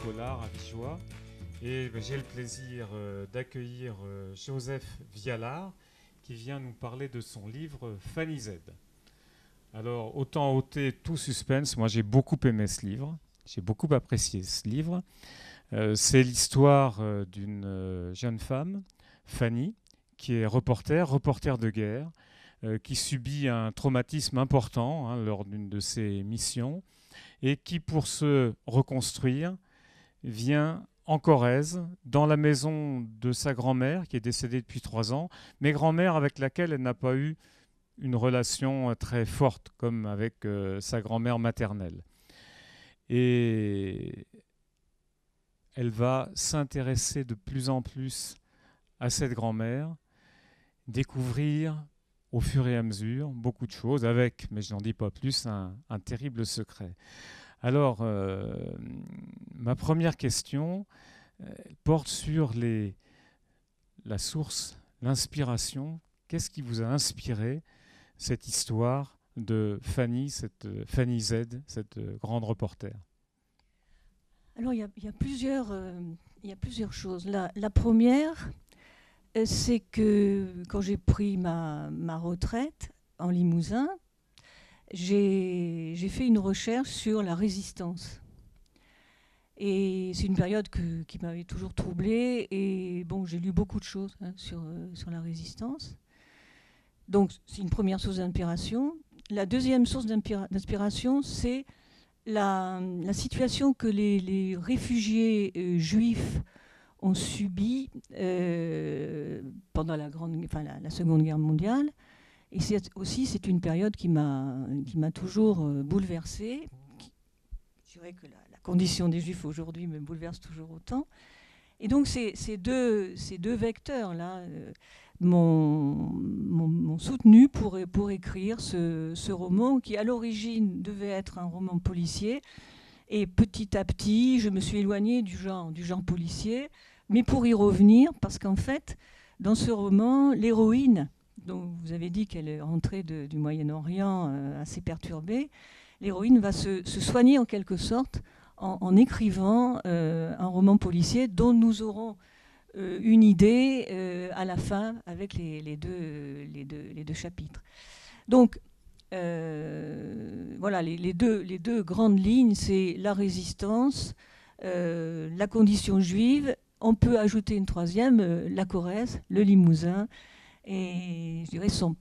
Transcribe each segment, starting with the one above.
polar à Vigeois. Et j'ai le plaisir d'accueillir Joseph Vialard qui vient nous parler de son livre Fanny Z. Alors, autant ôter tout suspense, moi j'ai beaucoup aimé ce livre, j'ai beaucoup apprécié ce livre. C'est l'histoire d'une jeune femme, Fanny, qui est reporter de guerre, qui subit un traumatisme important lors d'une de ses missions et qui, pour se reconstruire, vient en Corrèze, dans la maison de sa grand-mère, qui est décédée depuis 3 ans, mais grand-mère avec laquelle elle n'a pas eu une relation très forte, comme avec sa grand-mère maternelle. Et elle va s'intéresser de plus en plus à cette grand-mère, découvrir au fur et à mesure beaucoup de choses, avec, mais je n'en dis pas plus, un terrible secret. Alors, ma première question porte sur la source, l'inspiration. Qu'est-ce qui vous a inspiré cette histoire de Fanny, cette Fanny Z, cette grande reporter? Alors, il y a plusieurs choses. La première, c'est que quand j'ai pris ma retraite en Limousin, j'ai fait une recherche sur la résistance. Et c'est une période qui m'avait toujours troublée. Et bon, j'ai lu beaucoup de choses sur la résistance. Donc, c'est une première source d'inspiration. La deuxième source d'inspiration, c'est la situation que les réfugiés juifs ont subie pendant la Seconde Guerre mondiale. Et c'est une période qui m'a toujours bouleversée. Je dirais que la condition des Juifs aujourd'hui me bouleverse toujours autant. Et donc ces deux vecteurs-là m'ont soutenu pour écrire ce roman qui, à l'origine, devait être un roman policier. Et petit à petit, je me suis éloignée du genre policier. Mais pour y revenir, parce qu'en fait, dans ce roman, l'héroïne, dont vous avez dit qu'elle est rentrée du Moyen-Orient assez perturbée, l'héroïne va se soigner en quelque sorte en écrivant un roman policier dont nous aurons une idée à la fin avec les deux chapitres. Donc, voilà, les deux grandes lignes, c'est la résistance, la condition juive. On peut ajouter une troisième, la Corrèze, le Limousin, et je dirais son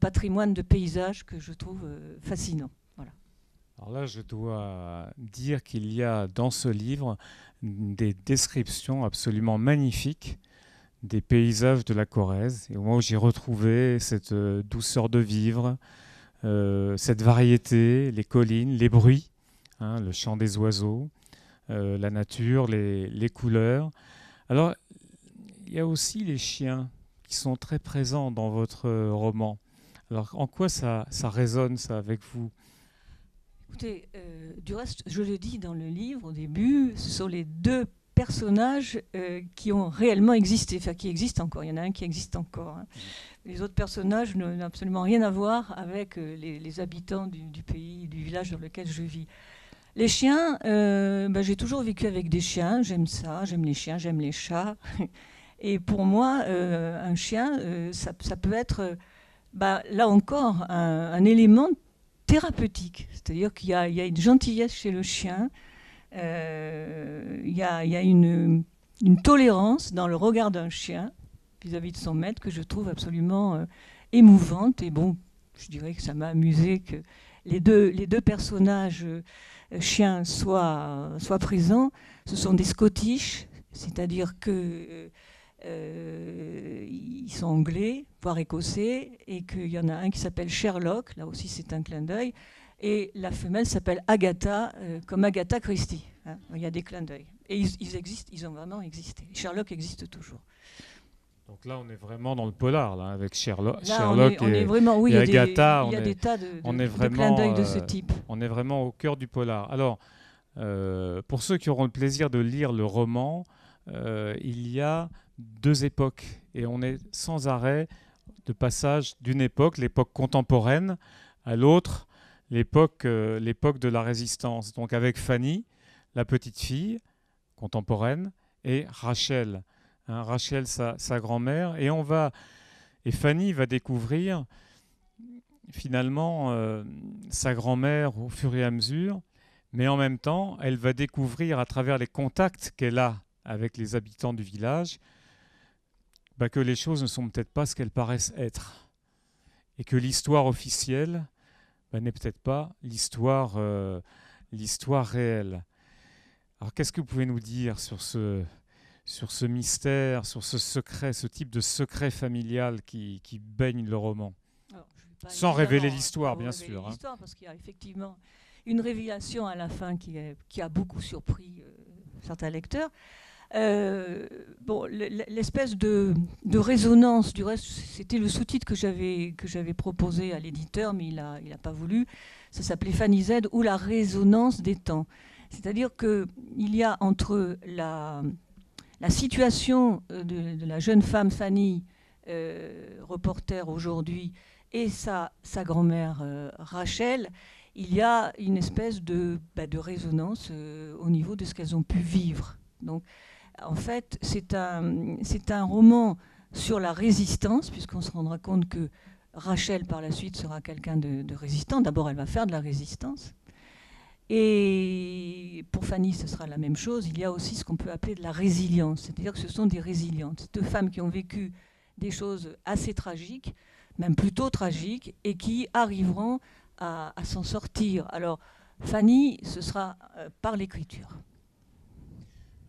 patrimoine de paysages que je trouve fascinant. Voilà. Alors là, je dois dire qu'il y a dans ce livre des descriptions absolument magnifiques des paysages de la Corrèze. Et moi, j'ai retrouvé cette douceur de vivre, cette variété, les collines, les bruits, le chant des oiseaux, la nature, les couleurs. Alors, il y a aussi les chiens qui sont très présents dans votre roman. Alors, en quoi ça résonne, ça, avec vous? Écoutez, du reste, je le dis dans le livre, au début, ce sont les deux personnages qui ont réellement existé, enfin qui existent encore. Il y en a un qui existe encore. Les autres personnages n'ont absolument rien à voir avec les habitants du pays, du village dans lequel je vis. Les chiens, j'ai toujours vécu avec des chiens, j'aime ça, j'aime les chiens, j'aime les chats. Et pour moi, un chien, ça peut être, là encore, un élément thérapeutique. C'est-à-dire qu'il y a une gentillesse chez le chien, il y a une tolérance dans le regard d'un chien vis-à-vis de son maître que je trouve absolument émouvante. Et bon, je dirais que ça m'a amusé que les deux personnages chiens soient présents. Ce sont des Scottish, c'est-à-dire que ils sont anglais, voire écossais, et qu'il y en a un qui s'appelle Sherlock, là aussi c'est un clin d'œil, et la femelle s'appelle Agatha, comme Agatha Christie. Il y a des clins d'œil. Et ils existent, ils ont vraiment existé. Sherlock existe toujours. Donc là, on est vraiment dans le polar, là, avec Sherlock on est vraiment, oui, et Agatha. Il y a des tas de vraiment, clins d'œil de ce type. On est vraiment au cœur du polar. Alors, pour ceux qui auront le plaisir de lire le roman, il y a 2 époques et on est sans arrêt de passage d'une époque, l'époque contemporaine, à l'autre, l'époque de la résistance. Donc avec Fanny, la petite fille, contemporaine, et Rachel, hein, Rachel, sa grand-mère. Et Fanny va découvrir finalement sa grand-mère au fur et à mesure, mais en même temps, elle va découvrir à travers les contacts qu'elle a avec les habitants du village que les choses ne sont peut-être pas ce qu'elles paraissent être, et que l'histoire officielle n'est peut-être pas l'histoire réelle. Alors qu'est-ce que vous pouvez nous dire sur ce mystère, sur ce secret, ce type de secret familial qui baigne le roman? Alors, sans révéler l'histoire, bien sûr. L'histoire, parce qu'il y a effectivement une révélation à la fin qui a beaucoup surpris certains lecteurs. L'espèce de résonance, du reste, c'était le sous-titre que j'avais proposé à l'éditeur, mais il n'a pas voulu. Ça s'appelait Fanny Z ou la résonance des temps. C'est-à-dire qu'il y a entre la situation de la jeune femme Fanny, reporter aujourd'hui, et sa grand-mère Rachel, il y a une espèce de résonance au niveau de ce qu'elles ont pu vivre. Donc, en fait, c'est un roman sur la résistance, puisqu'on se rendra compte que Rachel, par la suite, sera quelqu'un de résistant. D'abord, elle va faire de la résistance. Et pour Fanny, ce sera la même chose. Il y a aussi ce qu'on peut appeler de la résilience. C'est-à-dire que ce sont des résilientes, deux femmes qui ont vécu des choses assez tragiques, même plutôt tragiques, et qui arriveront à s'en sortir. Alors, Fanny, ce sera par l'écriture.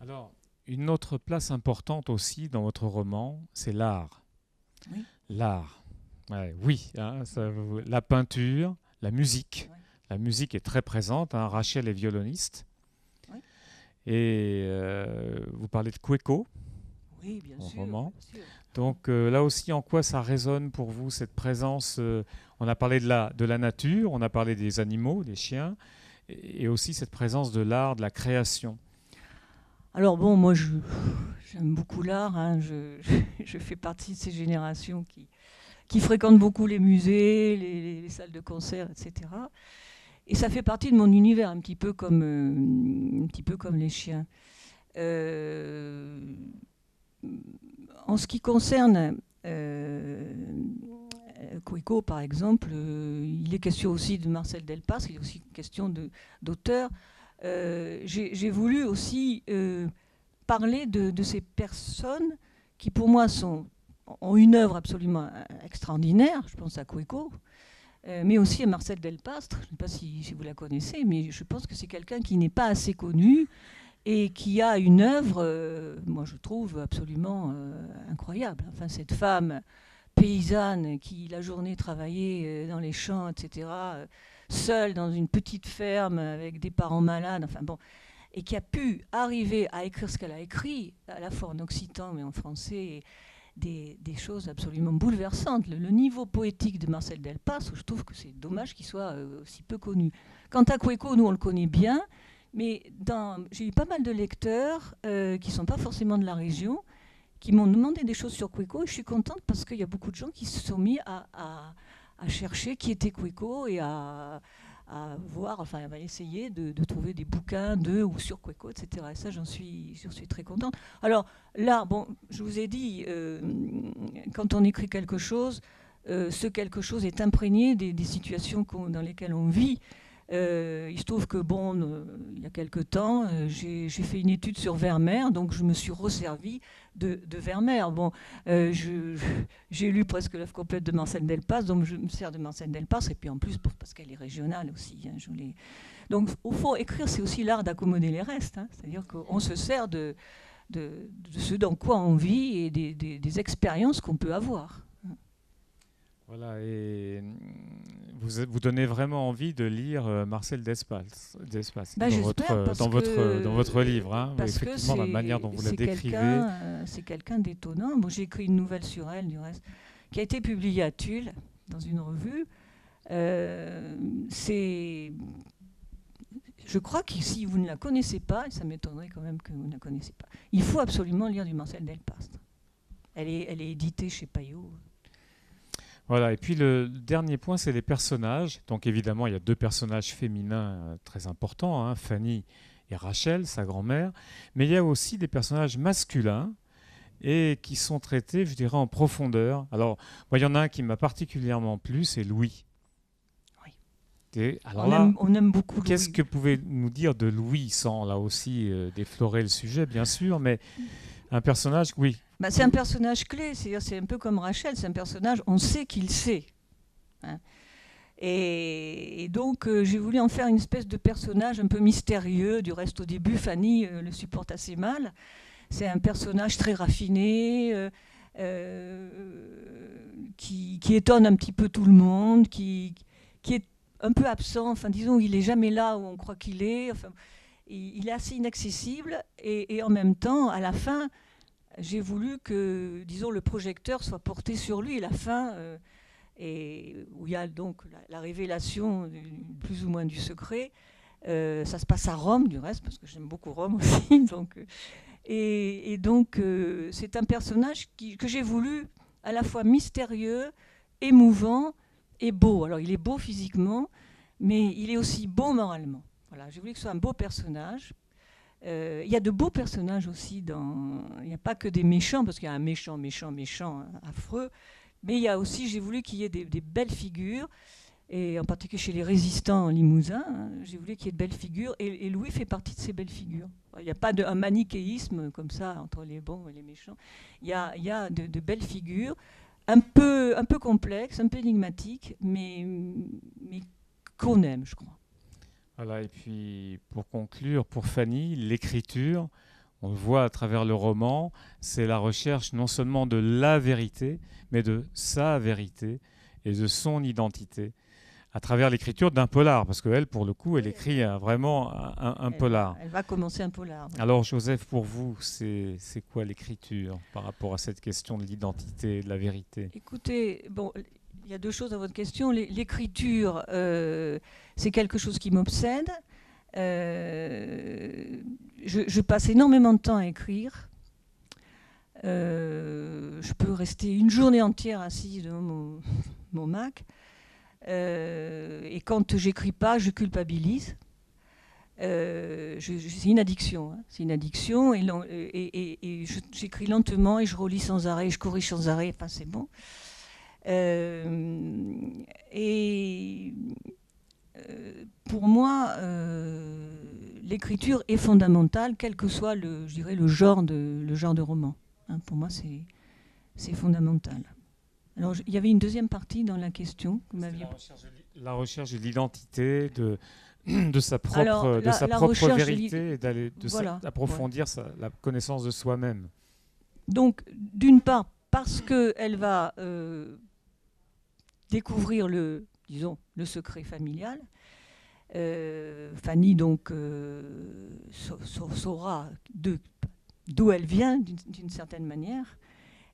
Alors, une autre place importante aussi dans votre roman, c'est l'art. Oui. L'art. Oui, hein, la peinture, la musique. Ouais. La musique est très présente. Hein. Rachel est violoniste. Oui. Et vous parlez de Cueco. Oui, bien sûr. Roman. Bien sûr. Donc là aussi, en quoi ça résonne pour vous, cette présence on a parlé de la nature, on a parlé des animaux, des chiens, et aussi cette présence de l'art, de la création. Alors bon, moi j'aime beaucoup l'art, hein. Je fais partie de ces générations qui fréquentent beaucoup les musées, les salles de concert, etc. Et ça fait partie de mon univers, un petit peu comme les chiens. En ce qui concerne Cueco, par exemple, il est question aussi de Marcel Delpas, il est aussi question d'auteur. J'ai voulu aussi parler de ces personnes qui, pour moi, ont une œuvre absolument extraordinaire. Je pense à Cueco, mais aussi à Marcel Delpastre. Je ne sais pas si vous la connaissez, mais je pense que c'est quelqu'un qui n'est pas assez connu et qui a une œuvre, moi je trouve, absolument incroyable. Enfin, cette femme paysanne qui, la journée, travaillait dans les champs, etc., seule dans une petite ferme avec des parents malades, enfin bon, et qui a pu arriver à écrire ce qu'elle a écrit, à la fois en occitan mais en français, des choses absolument bouleversantes. Le niveau poétique de Marcel Delpas, je trouve que c'est dommage qu'il soit aussi peu connu. Quant à Cueco, nous on le connaît bien, mais j'ai eu pas mal de lecteurs qui ne sont pas forcément de la région, qui m'ont demandé des choses sur Cueco, et je suis contente parce qu'il y a beaucoup de gens qui se sont mis à chercher qui était Cueco et à voir, enfin à essayer de trouver des bouquins de ou sur Cueco, etc. Et ça, j'en suis très contente. Alors là, bon, je vous ai dit, quand on écrit quelque chose, ce quelque chose est imprégné des situations dans lesquelles on vit. Il se trouve que, bon, il y a quelque temps, j'ai fait une étude sur Vermeer, donc je me suis resservie de Vermeer. Bon, j'ai lu presque l'œuvre complète de Marcel Delpas, donc je me sers de Marcel Delpas, et puis en plus, parce qu'elle est régionale aussi. Hein, donc, au fond, écrire, c'est aussi l'art d'accommoder les restes. Hein, c'est-à-dire qu'on se sert de ce dans quoi on vit et des expériences qu'on peut avoir. Voilà, et vous donnez vraiment envie de lire Marcel Delpas dans votre livre. Hein, effectivement, la manière dont vous la décrivez. C'est quelqu'un d'étonnant. Bon, j'ai écrit une nouvelle sur elle, du reste, qui a été publiée à Tulle, dans une revue. Je crois que si vous ne la connaissez pas, et ça m'étonnerait quand même que vous ne la connaissez pas, il faut absolument lire du Marcel Delpas. Elle est éditée chez Payot. Voilà, et puis le dernier point, c'est les personnages. Donc évidemment, il y a deux personnages féminins très importants, hein, Fanny et Rachel, sa grand-mère, mais il y a aussi des personnages masculins et qui sont traités, je dirais, en profondeur. Alors, moi, il y en a un qui m'a particulièrement plu, c'est Louis. Oui. Et alors on aime beaucoup Louis. Qu'est-ce que pouvez-nous dire de Louis, sans là aussi déflorer le sujet, bien sûr, mais un personnage, oui. Bah, c'est un personnage clé, c'est un peu comme Rachel, c'est un personnage, on sait qu'il sait. Hein. Et donc, j'ai voulu en faire une espèce de personnage un peu mystérieux. Du reste, au début, Fanny le supporte assez mal. C'est un personnage très raffiné, qui étonne un petit peu tout le monde, qui est un peu absent. Enfin, disons, il n'est jamais là où on croit qu'il est. Enfin, il est assez inaccessible. Et en même temps, à la fin, j'ai voulu que, disons, le projecteur soit porté sur lui. Et la fin... et où il y a donc la révélation plus ou moins du secret. Ça se passe à Rome, du reste, parce que j'aime beaucoup Rome aussi. Donc, donc, c'est un personnage que j'ai voulu à la fois mystérieux, émouvant et beau. Alors, il est beau physiquement, mais il est aussi beau moralement. Voilà, j'ai voulu que ce soit un beau personnage. Il y a de beaux personnages aussi. Il n'y a pas que des méchants, parce qu'il y a un méchant, affreux. Mais il y a aussi, j'ai voulu qu'il y ait des belles figures, et en particulier chez les résistants en Limousin, hein, j'ai voulu qu'il y ait de belles figures, et Louis fait partie de ces belles figures. Il n'y a pas un manichéisme comme ça entre les bons et les méchants. Il y a de belles figures, un peu complexes, un peu énigmatiques, mais qu'on aime, je crois. Voilà, et puis pour conclure, pour Fanny, l'écriture, on le voit à travers le roman, c'est la recherche non seulement de la vérité, mais de sa vérité et de son identité, à travers l'écriture d'un polar, parce qu'elle, pour le coup, elle écrit vraiment un polar. Elle va commencer un polar. Ouais. Alors, Joseph, pour vous, c'est quoi l'écriture par rapport à cette question de l'identité et de la vérité ? Écoutez, bon, il y a deux choses dans votre question. L'écriture, c'est quelque chose qui m'obsède. Je passe énormément de temps à écrire. Je peux rester une journée entière assise devant mon Mac. Et quand j'écris pas, je culpabilise. C'est une addiction. Hein. C'est une addiction. Et j'écris lentement et je relis sans arrêt, je corrige sans arrêt. Enfin, c'est bon. Pour moi, l'écriture est fondamentale, quel que soit le genre de roman. Hein, pour moi, c'est fondamental. Alors, il y avait une deuxième partie dans la question que vous m'aviez... La recherche de l'identité, de sa propre vérité, et d'approfondir la connaissance de soi-même. Donc, d'une part, parce qu'elle va découvrir le secret familial. Fanny donc saura d'où elle vient d'une certaine manière.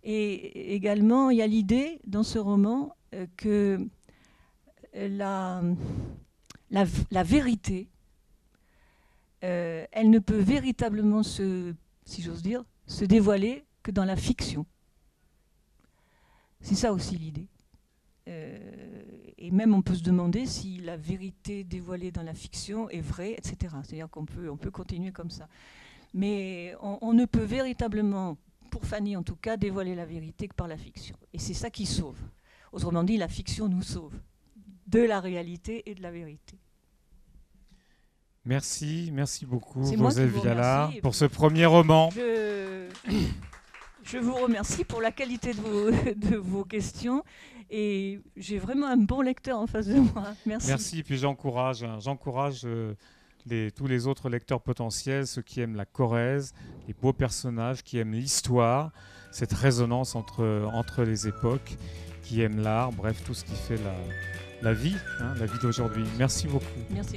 Et également, il y a l'idée dans ce roman que la vérité, elle ne peut véritablement si j'ose dire, se dévoiler que dans la fiction. C'est ça aussi l'idée. Et même on peut se demander si la vérité dévoilée dans la fiction est vraie, etc. C'est-à-dire qu'on peut continuer comme ça. Mais on ne peut véritablement, pour Fanny en tout cas, dévoiler la vérité que par la fiction. Et c'est ça qui sauve. Autrement dit, la fiction nous sauve de la réalité et de la vérité. Merci beaucoup Joseph Vialard pour ce premier roman. Je vous remercie pour la qualité de vos questions. Et j'ai vraiment un bon lecteur en face de moi. Merci. Merci, puis j'encourage tous les autres lecteurs potentiels, ceux qui aiment la Corrèze, les beaux personnages, qui aiment l'histoire, cette résonance entre les époques, qui aiment l'art, bref, tout ce qui fait la vie, la vie d'aujourd'hui. Merci beaucoup. Merci.